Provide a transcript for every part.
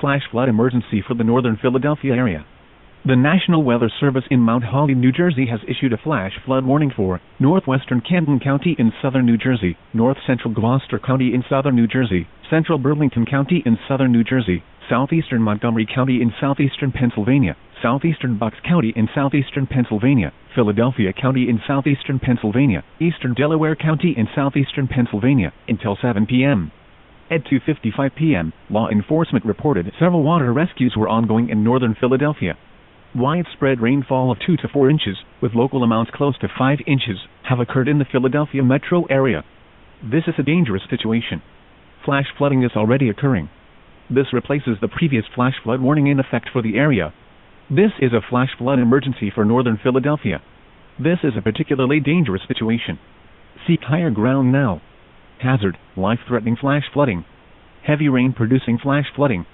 flash flood emergency for the northern Philadelphia area. The National Weather Service in Mount Holly, New Jersey has issued a flash flood warning for northwestern Camden County in southern New Jersey, north-central Gloucester County in southern New Jersey, central Burlington County in southern New Jersey, southeastern Montgomery County in southeastern Pennsylvania, southeastern Bucks County in southeastern Pennsylvania, Philadelphia County in southeastern Pennsylvania, eastern Delaware County in southeastern Pennsylvania, until 7 p.m. At 2:55 p.m., law enforcement reported several water rescues were ongoing in northern Philadelphia. Widespread rainfall of 2 to 4 inches, with local amounts close to 5 inches, have occurred in the Philadelphia metro area. This is a dangerous situation. Flash flooding is already occurring. This replaces the previous flash flood warning in effect for the area. This is a flash flood emergency for northern Philadelphia. This is a particularly dangerous situation. Seek higher ground now. Hazard: life-threatening flash flooding. Heavy rain producing flash flooding.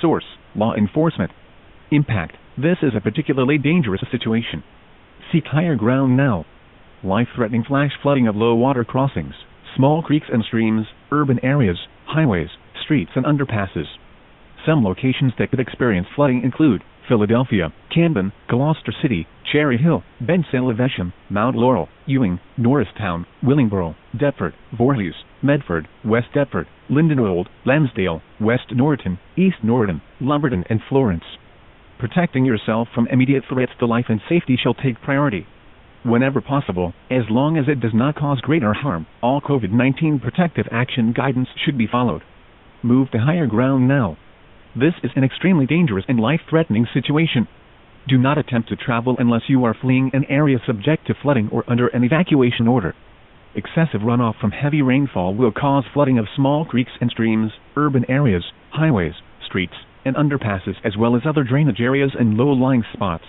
Source: law enforcement. Impact: this is a particularly dangerous situation. Seek higher ground now. Life-threatening flash flooding of low water crossings, small creeks and streams, urban areas, highways, streets and underpasses. Some locations that could experience flooding include Philadelphia, Camden, Gloucester City, Cherry Hill, Bensalem, Mount Laurel, Ewing, Norristown, Willingboro, Deptford, Voorhees, Medford, West Deptford, Lindenwold, Lansdale, West Norriton, East Norriton, Lumberton and Florence. Protecting yourself from immediate threats to life and safety shall take priority. Whenever possible, as long as it does not cause greater harm, all COVID-19 protective action guidance should be followed. Move to higher ground now. This is an extremely dangerous and life-threatening situation. Do not attempt to travel unless you are fleeing an area subject to flooding or under an evacuation order. Excessive runoff from heavy rainfall will cause flooding of small creeks and streams, urban areas, highways, streets, and underpasses as well as other drainage areas and low-lying spots.